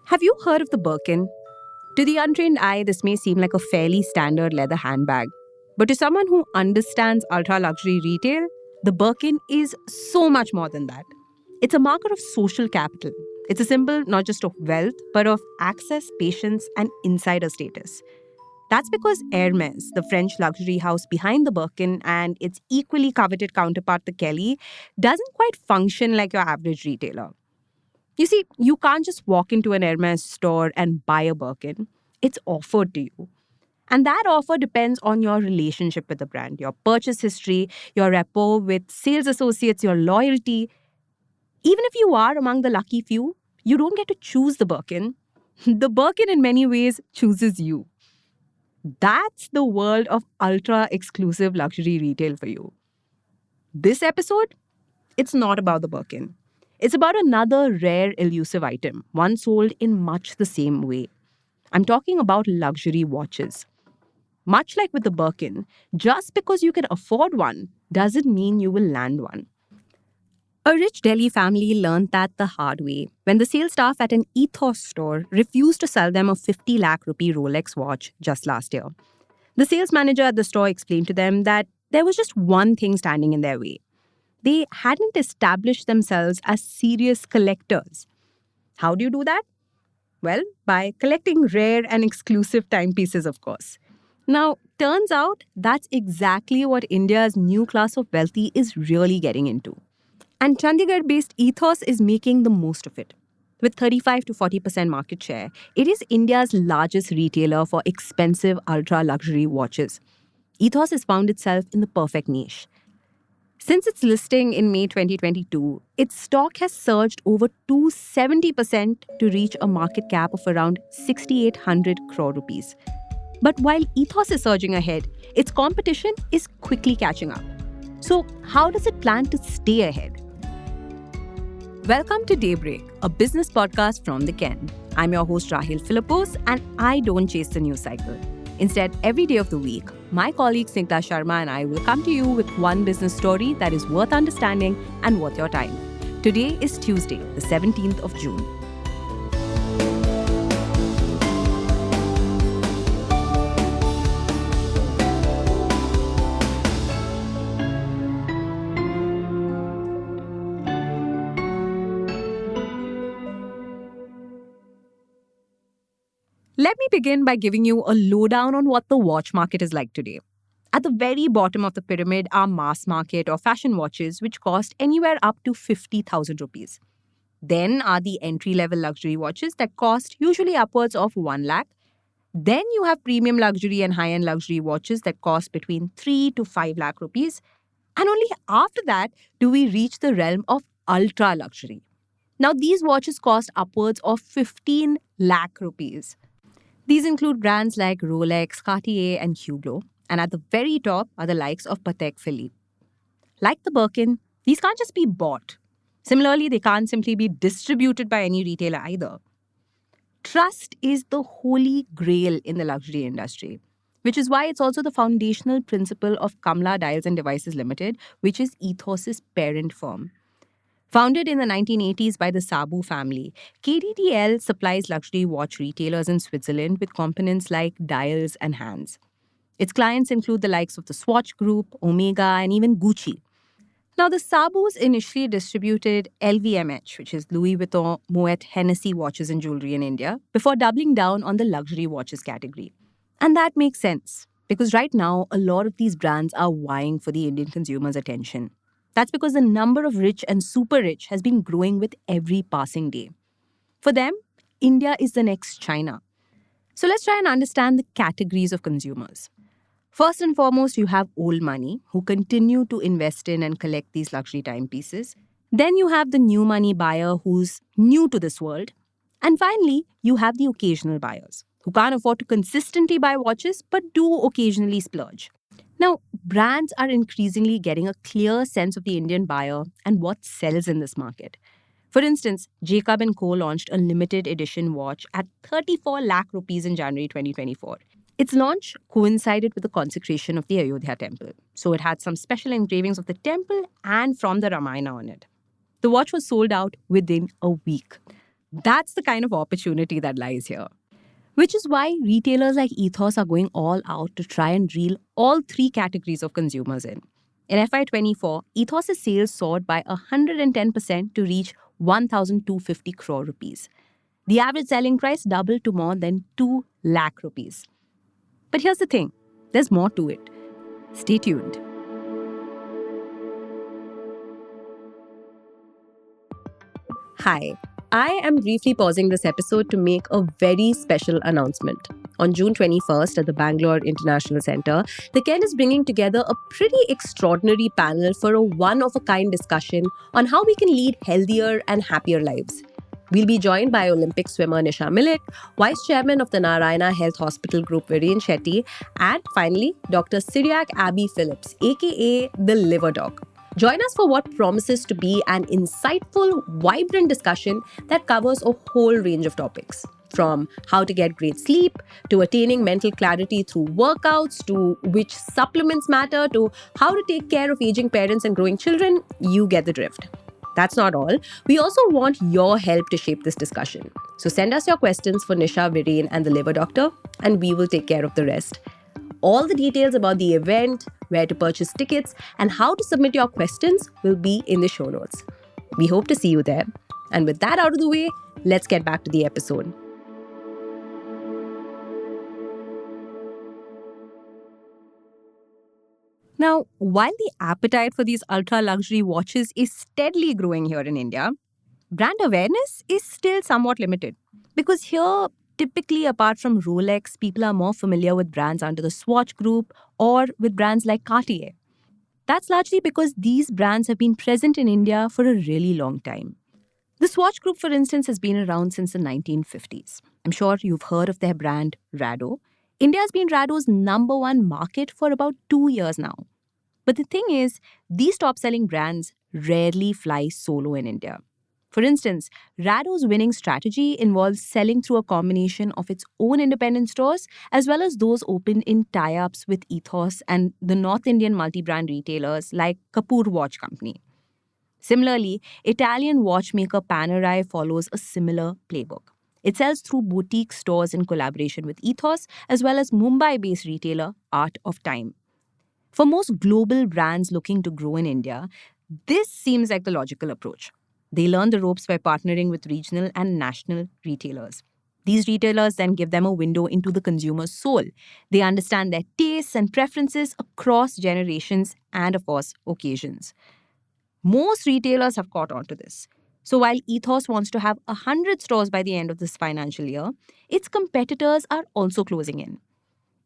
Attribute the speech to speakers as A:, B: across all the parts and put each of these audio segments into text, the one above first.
A: Have you heard of the Birkin? To the untrained eye, this may seem like a fairly standard leather handbag. But to someone who understands ultra luxury retail, the Birkin is so much more than that. It's a marker of social capital. It's a symbol not just of wealth, but of access, patience, and insider status. That's because Hermes, the French luxury house behind the Birkin and its equally coveted counterpart, the Kelly, doesn't quite function like your average retailer. You see, you can't just walk into an Hermes store and buy a Birkin. It's offered to you. And that offer depends on your relationship with the brand, your purchase history, your rapport with sales associates, your loyalty. Even if you are among the lucky few, you don't get to choose the Birkin. The Birkin, in many ways, chooses you. That's the world of ultra exclusive luxury retail for you. This episode, it's not about the Birkin. It's about another rare, elusive item, one sold in much the same way. I'm talking about luxury watches. Much like with the Birkin, just because you can afford one doesn't mean you will land one. A rich Delhi family learned that the hard way when the sales staff at an ethos store refused to sell them a 50 lakh rupee Rolex watch just last year. The sales manager at the store explained to them that there was just one thing standing in their way. They hadn't established themselves as serious collectors. How do you do that? Well, by collecting rare and exclusive timepieces, of course. Now, turns out that's exactly what India's new class of wealthy is really getting into. And Chandigarh based Ethos is making the most of it. With 35 to 40% market share, it is India's largest retailer for expensive ultra luxury watches. Ethos has found itself in the perfect niche. Since its listing in May 2022, its stock has surged over 270% to reach a market cap of around 6,800 crore rupees. But while Ethos is surging ahead, its competition is quickly catching up. So, how does it plan to stay ahead? Welcome to Daybreak, a business podcast from the Ken. I'm your host Rahil Philippos, and I don't chase the news cycle. Instead, every day of the week, my colleague Snigdha Sharma and I will come to you with one business story that is worth understanding and worth your time. Today is Tuesday, the 17th of June. Let me begin by giving you a lowdown on what the watch market is like today. At the very bottom of the pyramid are mass market or fashion watches, which cost anywhere up to 50,000 rupees. Then are the entry-level luxury watches that cost usually upwards of 1 lakh. Then you have premium luxury and high-end luxury watches that cost between 3 to 5 lakh rupees. And only after that do we reach the realm of ultra luxury. Now, these watches cost upwards of 15 lakh rupees. These include brands like Rolex, Cartier, and Hublot. And at the very top are the likes of Patek Philippe. Like the Birkin, these can't just be bought. Similarly, they can't simply be distributed by any retailer either. Trust is the holy grail in the luxury industry, which is why it's also the foundational principle of Kamla Dials and Devices Limited, which is Ethos's parent firm. Founded in the 1980s by the Sabu family, KDDL supplies luxury watch retailers in Switzerland with components like dials and hands. Its clients include the likes of the Swatch Group, Omega, and even Gucci. Now, the Sabus initially distributed LVMH, which is Louis Vuitton Moet Hennessy watches and jewelry in India, before doubling down on the luxury watches category. And that makes sense, because right now, a lot of these brands are vying for the Indian consumer's attention. That's because the number of rich and super rich has been growing with every passing day. For them, India is the next China. So let's try and understand the categories of consumers. First and foremost, you have old money who continue to invest in and collect these luxury timepieces. Then you have the new money buyer who's new to this world. And finally, you have the occasional buyers who can't afford to consistently buy watches but do occasionally splurge. Now, brands are increasingly getting a clear sense of the Indian buyer and what sells in this market. For instance, Jacob & Co. launched a limited edition watch at 34 lakh rupees in January 2024. Its launch coincided with the consecration of the Ayodhya temple, so it had some special engravings of the temple and from the Ramayana on it. The watch was sold out within a week. That's the kind of opportunity that lies here. Which is why retailers like Ethos are going all out to try and reel all three categories of consumers in. In FY24, Ethos' sales soared by 110% to reach 1,250 crore rupees. The average selling price doubled to more than 2 lakh rupees. But here's the thing, there's more to it. Stay tuned. Hi, I am briefly pausing this episode to make a very special announcement. On June 21st at the Bangalore International Centre, the KEN is bringing together a pretty extraordinary panel for a one-of-a-kind discussion on how we can lead healthier and happier lives. We'll be joined by Olympic swimmer Nisha Milik, Vice Chairman of the Narayana Health Hospital Group Viren Shetty, and finally, Dr. Cyriac Abby Phillips, aka the Liver Doc. Join us for what promises to be an insightful, vibrant discussion that covers a whole range of topics. From how to get great sleep, to attaining mental clarity through workouts, to which supplements matter, to how to take care of aging parents and growing children, you get the drift. That's not all. We also want your help to shape this discussion. So send us your questions for Nisha, Viren, and the Liver Doctor, and we will take care of the rest. All the details about the event, where to purchase tickets, and how to submit your questions will be in the show notes. We hope to see you there. And with that out of the way, let's get back to the episode. Now, while the appetite for these ultra-luxury watches is steadily growing here in India, brand awareness is still somewhat limited. Because here, typically apart from Rolex, people are more familiar with brands under the Swatch Group or with brands like Cartier. That's largely because these brands have been present in India for a really long time. The Swatch Group, for instance, has been around since the 1950s. I'm sure you've heard of their brand Rado. India's been Rado's number one market for about 2 years now. But the thing is, these top-selling brands rarely fly solo in India. For instance, Rado's winning strategy involves selling through a combination of its own independent stores as well as those opened in tie-ups with Ethos and the North Indian multi-brand retailers like Kapoor Watch Company. Similarly, Italian watchmaker Panerai follows a similar playbook. It sells through boutique stores in collaboration with Ethos as well as Mumbai-based retailer Art of Time. For most global brands looking to grow in India, this seems like the logical approach. They learn the ropes by partnering with regional and national retailers. These retailers then give them a window into the consumer's soul. They understand their tastes and preferences across generations and, of course, occasions. Most retailers have caught on to this. So while Ethos wants to have 100 stores by the end of this financial year, its competitors are also closing in.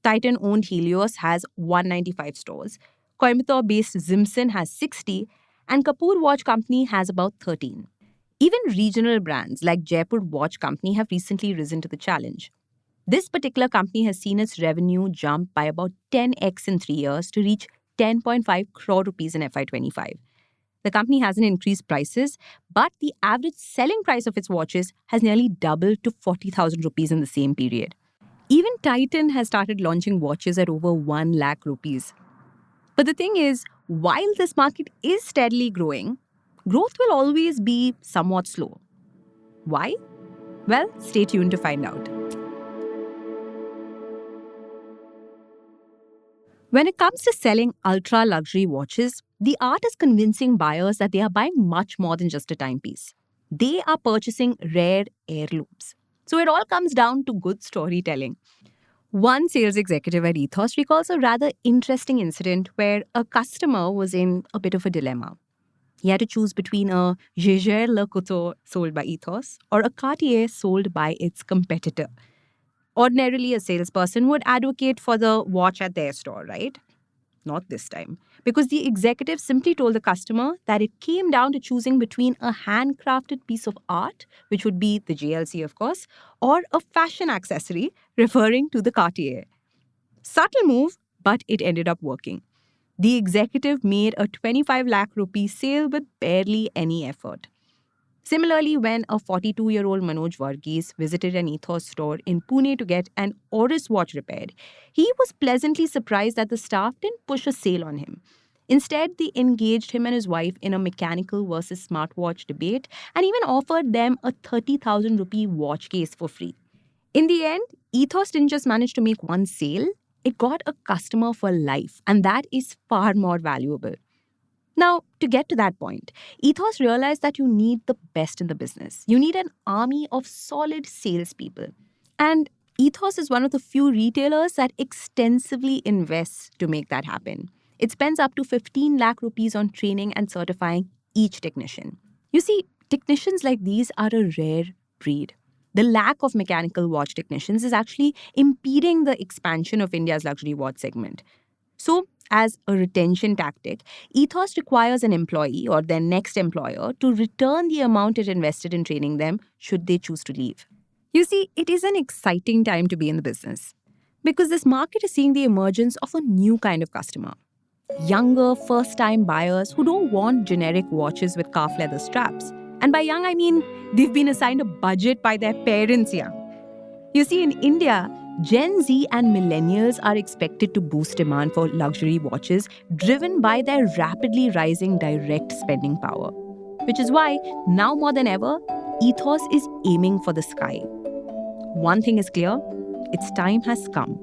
A: Titan-owned Helios has 195 stores, Coimbatore-based Zimson has 60, and Kapoor Watch Company has about 13. Even regional brands like Jaipur Watch Company have recently risen to the challenge. This particular company has seen its revenue jump by about 10x in 3 years to reach 10.5 crore rupees in FY25. The company hasn't increased prices, but the average selling price of its watches has nearly doubled to 40,000 rupees in the same period. Even Titan has started launching watches at over 1 lakh rupees. But the thing is, while this market is steadily growing, growth will always be somewhat slow. Why? Well, stay tuned to find out. When it comes to selling ultra-luxury watches, the art is convincing buyers that they are buying much more than just a timepiece. They are purchasing rare heirlooms. So it all comes down to good storytelling. One sales executive at Ethos recalls a rather interesting incident where a customer was in a bit of a dilemma. He had to choose between a Jaeger Le Couteau sold by Ethos or a Cartier sold by its competitor. Ordinarily, a salesperson would advocate for the watch at their store, right? Not this time. Because the executive simply told the customer that it came down to choosing between a handcrafted piece of art, which would be the JLC, of course, or a fashion accessory, referring to the Cartier. Subtle move, but it ended up working. The executive made a 25 lakh rupee sale with barely any effort. Similarly, when a 42-year-old Manoj Varghese visited an Ethos store in Pune to get an Oris watch repaired, he was pleasantly surprised that the staff didn't push a sale on him. Instead, they engaged him and his wife in a mechanical versus smartwatch debate and even offered them a 30,000 rupee watch case for free. In the end, Ethos didn't just manage to make one sale, it got a customer for life, and that is far more valuable. Now, to get to that point, Ethos realized that you need the best in the business. You need an army of solid salespeople. And Ethos is one of the few retailers that extensively invests to make that happen. It spends up to 15 lakh rupees on training and certifying each technician. You see, technicians like these are a rare breed. The lack of mechanical watch technicians is actually impeding the expansion of India's luxury watch segment. So, as a retention tactic, Ethos requires an employee or their next employer to return the amount it invested in training them should they choose to leave. You see, it is an exciting time to be in the business because this market is seeing the emergence of a new kind of customer. Younger, first-time buyers who don't want generic watches with calf leather straps. And by young, I mean they've been assigned a budget by their parents young. You see, in India, Gen Z and millennials are expected to boost demand for luxury watches driven by their rapidly rising direct spending power. Which is why, now more than ever, Ethos is aiming for the sky. One thing is clear, its time has come.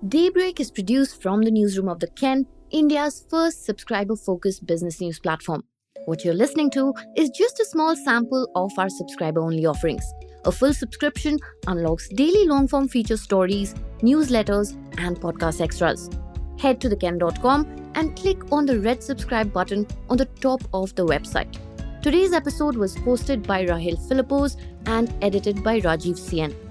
B: Daybreak is produced from the newsroom of The Ken, India's first subscriber-focused business news platform. What you're listening to is just a small sample of our subscriber-only offerings. A full subscription unlocks daily long-form feature stories, newsletters, and podcast extras. Head to theken.com and click on the red subscribe button on the top of the website. Today's episode was hosted by Rahel Philippos and edited by Rajiv CN.